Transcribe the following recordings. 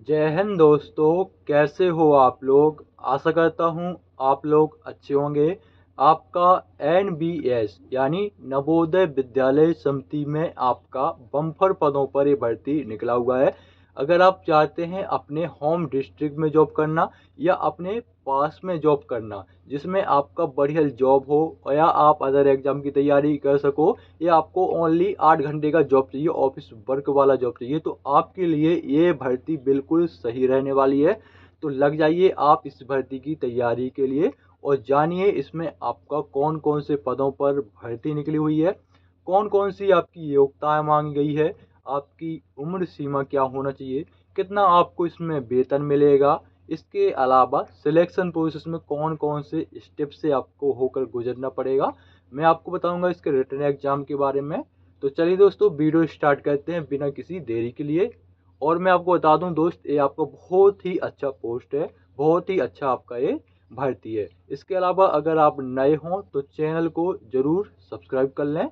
जय हिंद दोस्तों, कैसे हो आप लोग। आशा करता हूँ आप लोग अच्छे होंगे। आपका NBS यानी नवोदय विद्यालय समिति में आपका बम्पर पदों पर ये भर्ती निकला हुआ है। अगर आप चाहते हैं अपने होम डिस्ट्रिक्ट में जॉब करना या अपने पास में जॉब करना जिसमें आपका बढ़िया जॉब हो या आप अदर एग्जाम की तैयारी कर सको या आपको ओनली 8 घंटे का जॉब चाहिए, ऑफिस वर्क वाला जॉब चाहिए, तो आपके लिए ये भर्ती बिल्कुल सही रहने वाली है। तो लग जाइए आप इस भर्ती की तैयारी के लिए और जानिए इसमें आपका कौन कौन से पदों पर भर्ती निकली हुई है, कौन कौन सी आपकी योग्यताएं मांगी गई है, आपकी उम्र सीमा क्या होना चाहिए, कितना आपको इसमें वेतन मिलेगा, इसके अलावा सिलेक्शन प्रोसेस में कौन कौन से स्टेप से आपको होकर गुजरना पड़ेगा, मैं आपको बताऊंगा इसके रिटन एग्जाम के बारे में। तो चलिए दोस्तों, वीडियो स्टार्ट करते हैं बिना किसी देरी के लिए। और मैं आपको बता दूं दोस्त, ये आपका बहुत ही अच्छा पोस्ट है, बहुत ही अच्छा आपका ये भर्ती है। इसके अलावा अगर आप नए हों तो चैनल को ज़रूर सब्सक्राइब कर लें,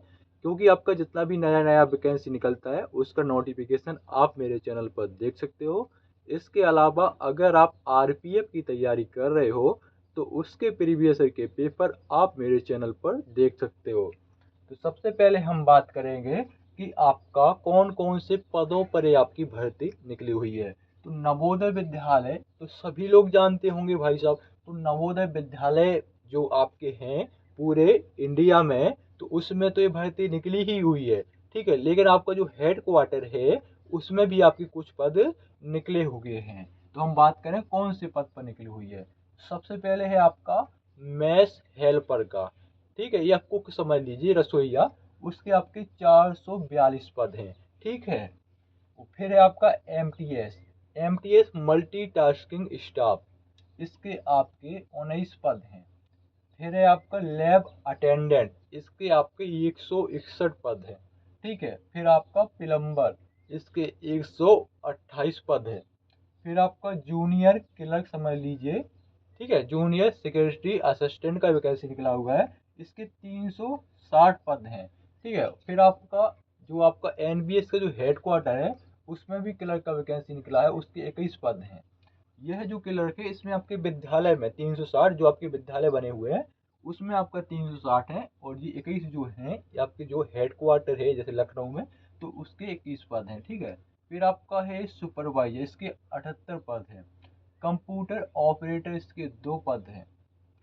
क्योंकि आपका जितना भी नया नया वैकेंसी निकलता है उसका नोटिफिकेशन आप मेरे चैनल पर देख सकते हो। इसके अलावा अगर आप RPF की तैयारी कर रहे हो तो उसके प्रीवियस ईयर के पेपर आप मेरे चैनल पर देख सकते हो। तो सबसे पहले हम बात करेंगे कि आपका कौन कौन से पदों पर ये आपकी भर्ती निकली हुई है। तो नवोदय विद्यालय तो सभी लोग जानते होंगे भाई साहब। तो नवोदय विद्यालय जो आपके हैं पूरे इंडिया में, तो उसमें तो ये भर्ती निकली ही हुई है, ठीक है। लेकिन आपका जो हेड क्वार्टर है उसमें भी आपके कुछ पद निकले हुए हैं। तो हम बात करें कौन से पद पर निकली हुई है। सबसे पहले है आपका मैस हेल्पर का, ठीक है, या कुक समझ लीजिए, रसोईया। उसके आपके 442 पद हैं, ठीक है। फिर है आपका M T S multitasking staff, इसके आपके 19 पद हैं। फिर है आपका लैब अटेंडेंट, इसके आपके 161 पद हैं, ठीक है। फिर आपका प्लम्बर, इसके 128 पद है। फिर आपका जूनियर क्लर्क समझ लीजिए, ठीक है, जूनियर सिक्योरिटी असिस्टेंट का वैकेंसी निकला हुआ है, इसके 360 पद हैं, ठीक है। फिर आपका जो आपका NBS का जो हेड क्वार्टर है उसमें भी क्लर्क का वैकेंसी निकला है, उसके 21 पद हैं। यह जो क्लर्क है इसमें आपके विद्यालय में 360, जो आपके विद्यालय बने हुए हैं उसमें आपका 360 है, और ये 21 जो हैं ये आपके जो हेड क्वार्टर है जैसे लखनऊ में, तो उसके 21 पद हैं, ठीक है। फिर आपका है सुपरवाइजर, इसके 78 पद हैं। कंप्यूटर ऑपरेटर, इसके 2 पद हैं।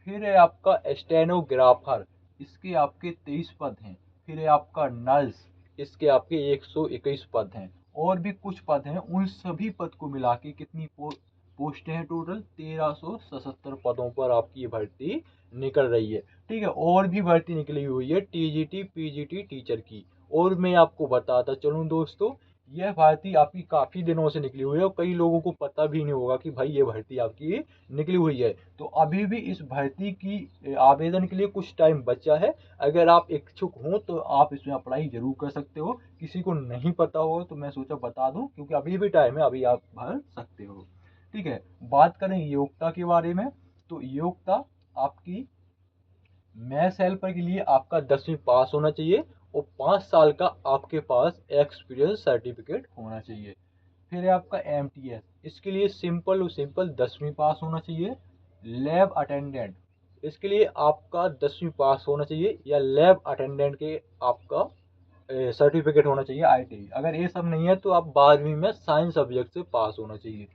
फिर है आपका स्टेनोग्राफर, इसके आपके 23 पद हैं। फिर है आपका नर्स, इसके आपके 121 पद हैं। और भी कुछ पद हैं, उन सभी पद को मिला के कितनी पोस्टें हैं टोटल 1377 पदों पर आपकी ये भर्ती निकल रही है, ठीक है। और भी भर्ती निकली हुई है TGT PGT टीचर की। और मैं आपको बताता चलूँ दोस्तों, यह भर्ती आपकी काफ़ी दिनों से निकली हुई है और कई लोगों को पता भी नहीं होगा कि भाई ये भर्ती आपकी निकली हुई है। तो अभी भी इस भर्ती की आवेदन के लिए कुछ टाइम बचा है। अगर आप इच्छुक हों तो आप इसमें अप्लाई जरूर कर सकते हो। किसी को नहीं पता हो तो मैं सोचा बता दूं, क्योंकि अभी भी टाइम है, अभी आप भर सकते हो, ठीक है। बात करें योग्यता के बारे में, तो योग्यता आपकी मैथ्स हेल्पर के लिए आपका 10वीं पास होना चाहिए और 5 साल का आपके पास एक्सपीरियंस सर्टिफिकेट होना चाहिए। फिर है आपका MTS, इसके लिए सिंपल 10वीं पास होना चाहिए। लैब अटेंडेंट, इसके लिए आपका 10वीं पास होना चाहिए या लैब अटेंडेंट के आपका सर्टिफिकेट होना चाहिए ITI। अगर ये सब नहीं है तो आप 12वीं में साइंस सब्जेक्ट से पास होना चाहिए।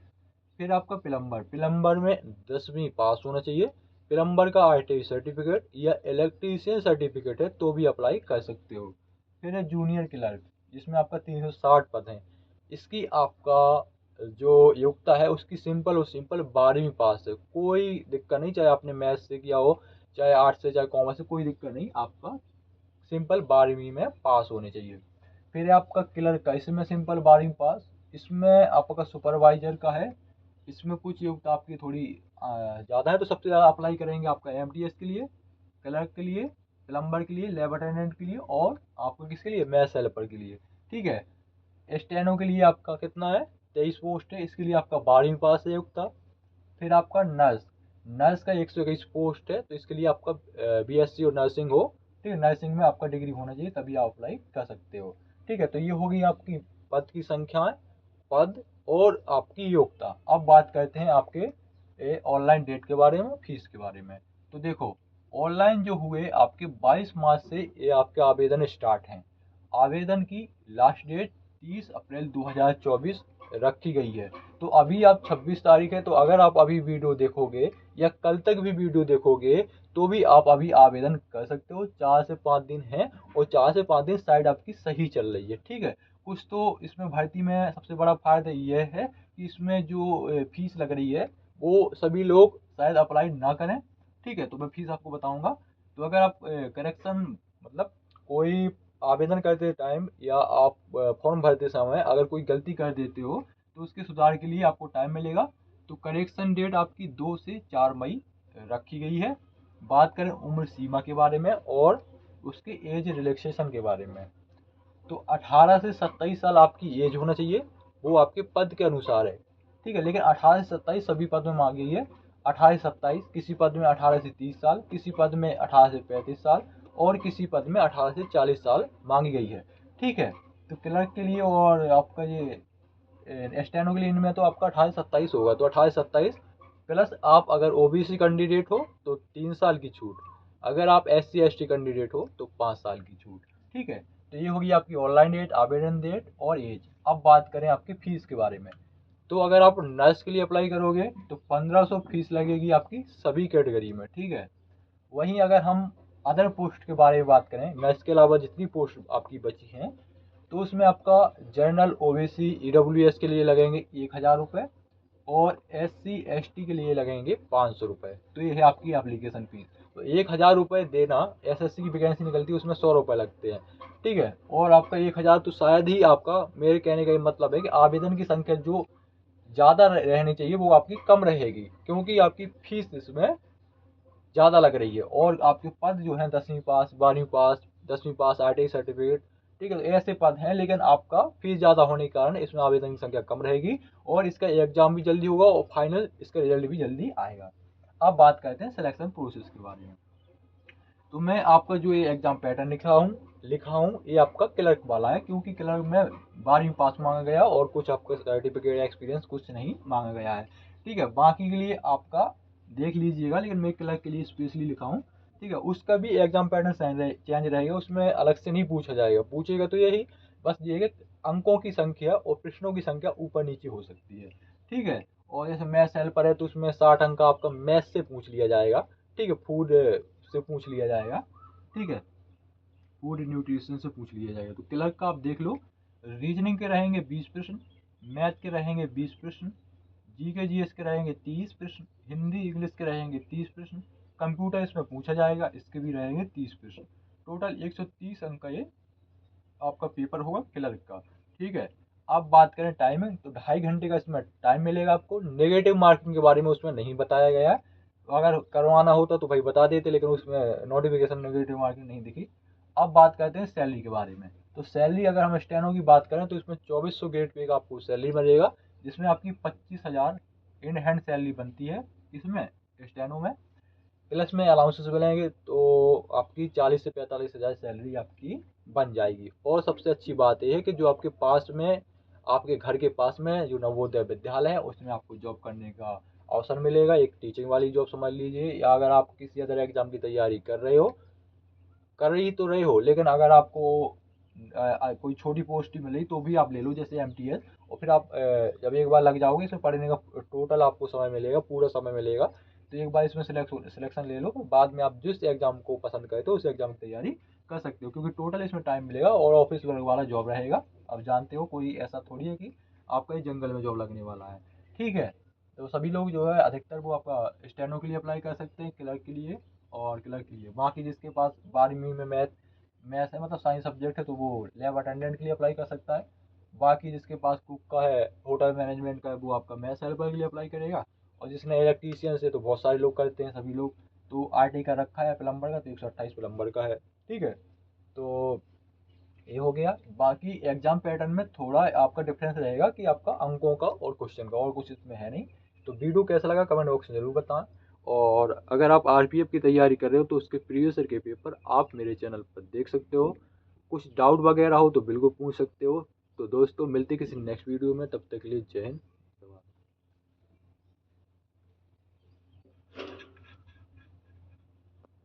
फिर आपका प्लम्बर में 10वीं पास होना चाहिए। प्लम्बर का ITI सर्टिफिकेट या इलेक्ट्रीशियन सर्टिफिकेट है तो भी अप्लाई कर सकते हो। फिर है जूनियर क्लर्क, जिसमें आपका 360 पद हैं। इसकी आपका जो योग्यता है उसकी सिंपल 12वीं पास है, कोई दिक्कत नहीं, चाहे आपने मैथ्स से किया हो, चाहे आर्ट्स से, चाहे कॉमर्स से, कोई दिक्कत नहीं, आपका सिंपल 12वीं में पास होने चाहिए। फिर आपका क्लर्क का, इसमें सिंपल 12वीं पास। इसमें आपका सुपरवाइजर का है, इसमें कुछ योग्यता आपकी थोड़ी ज़्यादा है, तो सबसे ज़्यादा अप्लाई करेंगे आपका MTS के लिए, क्लर्क के लिए, प्लम्बर के लिए, लैब अटेंडेंट के लिए, और आपको किसके लिए, मैथ्स हेल्पर के लिए, ठीक है। स्टेनो के लिए आपका कितना है, 23 पोस्ट है, इसके लिए आपका 12वीं पास है योग्यता। फिर आपका नर्स, नर्स का 121 पोस्ट है, तो इसके लिए आपका BSc और नर्सिंग हो, ठीक है, नर्सिंग में आपका डिग्री होना चाहिए तभी आप अप्लाई कर सकते हो, ठीक है। तो ये होगी आपकी पद की संख्याएं, पद और आपकी योग्यता। अब बात करते हैं आपके ऑनलाइन डेट के बारे में, फीस के बारे में। तो देखो, ऑनलाइन जो हुए आपके 22 मार्च से ये आपके आवेदन स्टार्ट हैं। आवेदन की लास्ट डेट 30 अप्रैल 2024 रखी गई है। तो अभी आप 26 तारीख है, तो अगर आप अभी वीडियो देखोगे या कल तक भी वीडियो देखोगे तो भी आप अभी आवेदन कर सकते हो। 4 से 5 दिन है और 4 से 5 दिन साइड आपकी सही चल रही है, ठीक है। कुछ तो इसमें भर्ती में सबसे बड़ा फायदा यह है कि इसमें जो फीस लग रही है वो सभी लोग शायद अप्लाई ना करें, ठीक है। तो मैं फीस आपको बताऊंगा। तो अगर आप करेक्शन मतलब कोई आवेदन करते टाइम या आप फॉर्म भरते समय अगर कोई गलती कर देते हो तो उसके सुधार के लिए आपको टाइम मिलेगा। तो करेक्शन डेट आपकी 2 से 4 मई रखी गई है। बात करें उम्र सीमा के बारे में और उसके एज रिलैक्सेशन के बारे में, तो 18 से 27 साल आपकी एज होना चाहिए, वो आपके पद के अनुसार है, ठीक है। लेकिन 18 से 27 सभी पद में मांगी गई है। 18 से 27, किसी पद में 18 से 30 साल, किसी पद में 18 से 35 साल और किसी पद में 18 से 40 साल मांगी गई है, ठीक है। तो क्लर्क के लिए और आपका ये स्टेनो के लिए इनमें तो आपका 28 27 होगा। तो 28 27 प्लस आप अगर ओबीसी कैंडिडेट हो तो 3 साल की छूट, अगर आप SC ST कैंडिडेट हो तो 5 साल की छूट, ठीक है। तो ये होगी आपकी ऑनलाइन डेट, आवेदन डेट और एज। अब बात करें आपकी फीस के बारे में। तो अगर आप नर्स के लिए अप्लाई करोगे तो 1500 फीस लगेगी आपकी सभी कैटेगरी में, ठीक है। वहीं अगर हम अदर पोस्ट के बारे में बात करें, नर्स के अलावा जितनी पोस्ट आपकी बची हैं, तो उसमें आपका जनरल OBC EWS के लिए लगेंगे 1000 रुपये और SC ST के लिए लगेंगे 500 रुपये। तो ये है आपकी एप्लीकेशन फीस। तो 1000 रुपये देना, SSC की वैकेंसी निकलती है उसमें 100 रुपये लगते हैं, ठीक है। और आपका 1000 तो शायद ही आपका, मेरे कहने का ये मतलब है कि आवेदन की संख्या जो ज़्यादा रहनी चाहिए वो आपकी कम रहेगी, क्योंकि आपकी फीस इसमें ज़्यादा लग रही है। और आपके पद जो हैं 10वीं पास, 12वीं पास, 10वीं पास, ITI सर्टिफिकेट, ठीक है, तो ऐसे पद हैं। लेकिन आपका फीस ज़्यादा होने के कारण इसमें आवेदन की संख्या कम रहेगी और इसका एग्जाम भी जल्दी होगा और फाइनल इसका रिजल्ट भी जल्दी आएगा। अब बात करते हैं सिलेक्शन प्रोसेस के बारे में। तो मैं आपका जो ये एग्जाम पैटर्न लिखा हूँ ये आपका क्लर्क वाला है, क्योंकि क्लर्क में 12वीं पास मांगा गया और कुछ आपका सर्टिफिकेट एक्सपीरियंस कुछ नहीं मांगा गया है, ठीक है। बाकी के लिए आपका देख लीजिएगा, लेकिन मैं क्लर्क के लिए स्पेशली लिखा हूँ, ठीक है। उसका भी एग्जाम पैटर्न चेंज रहेगा, उसमें अलग से नहीं पूछा जाएगा। पूछेगा तो यही बस ये कि अंकों की संख्या और प्रश्नों की संख्या ऊपर नीचे हो सकती है, ठीक है। और जैसे मैथ्स हेल्पर है तो उसमें 60 अंक का आपका मैथ्स से पूछ लिया जाएगा, ठीक है। फूड से पूछ लिया जाएगा, ठीक है। फूड न्यूट्रिशन से पूछ लिया जाएगा। तो क्लर्क का आप देख लो, रीजनिंग के रहेंगे 20 प्रश्न, मैथ के रहेंगे 20 प्रश्न, GK GS के रहेंगे 30 प्रश्न, हिंदी इंग्लिश के रहेंगे 30 प्रश्न, कंप्यूटर इसमें पूछा जाएगा, इसके भी रहेंगे 30 प्रश्न। टोटल 130 अंक का ये आपका पेपर होगा क्लर्क का, ठीक है। अब बात करें टाइमिंग, तो 2.5 घंटे का इसमें टाइम मिलेगा आपको। नेगेटिव मार्किंग के बारे में उसमें नहीं बताया गया है, अगर करवाना होता तो भाई बता देते, लेकिन उसमें नोटिफिकेशन नेगेटिव मार्किंग नहीं दिखी। अब बात करते हैं सैलरी के बारे में। तो सैलरी अगर हम स्टेनो की बात करें तो इसमें 2400 ग्रेड पे का आपको सैलरी मिलेगा, जिसमें आपकी 25,000 इन हैंड सैलरी बनती है इसमें स्टेनो में। प्लस में अलाउंसेस मिलेंगे तो आपकी 40 से 45 हज़ार सैलरी आपकी बन जाएगी। और सबसे अच्छी बात यह है कि जो आपके पास में, आपके घर के पास में जो नवोदय विद्यालय है उसमें आपको जॉब करने का अवसर मिलेगा। एक टीचिंग वाली जॉब समझ लीजिए, या अगर आप किसी अदर एग्जाम की तैयारी कर रही तो रहे हो, लेकिन अगर आपको कोई छोटी पोस्ट ही मिली तो भी आप ले लो, जैसे MTS। और फिर आप जब एक बार लग जाओगे इसमें पढ़ने का टोटल आपको समय मिलेगा, पूरा समय मिलेगा। तो एक बार इसमें सिलेक्शन ले लो, बाद में आप जिस एग्जाम को पसंद करते हो उस एग्जाम की तैयारी कर सकते हो, क्योंकि टोटल इसमें टाइम मिलेगा और ऑफिस वर्क वाला जॉब रहेगा। अब जानते हो कोई ऐसा थोड़ी है कि आपका ही जंगल में जॉब लगने वाला है, ठीक है। तो सभी लोग जो है अधिकतर वो आपका स्टेनो के लिए अप्लाई कर सकते हैं, क्लर्क के लिए और क्लर्क के लिए। बाकी जिसके पास 12वीं में मैथ्स है मतलब साइंस सब्जेक्ट है तो वो लैब अटेंडेंट के लिए अप्लाई कर सकता है। बाकी जिसके पास कुक का है, होटल मैनेजमेंट का है, वो आपका मैथ्स हेल्पर के लिए अप्लाई करेगा। और जिसने इलेक्ट्रीशियन से, तो बहुत सारे लोग करते हैं सभी लोग। तो RT का रखा है प्लम्बर का, तो 128 प्लम्बर का है, ठीक है। तो ये हो गया। बाकी एग्जाम पैटर्न में थोड़ा आपका डिफरेंस रहेगा कि आपका अंकों का और क्वेश्चन का, और कुछ इसमें है नहीं। तो वीडियो कैसा लगा कमेंट बॉक्स में जरूर बताएं। और अगर आप RPF की तैयारी कर रहे हो तो उसके प्रीवियस ईयर के पेपर आप मेरे चैनल पर देख सकते हो। कुछ डाउट वगैरह हो तो बिल्कुल पूछ सकते हो। तो दोस्तों मिलते किसी नेक्स्ट वीडियो में, तब तक के लिए जय हिंद।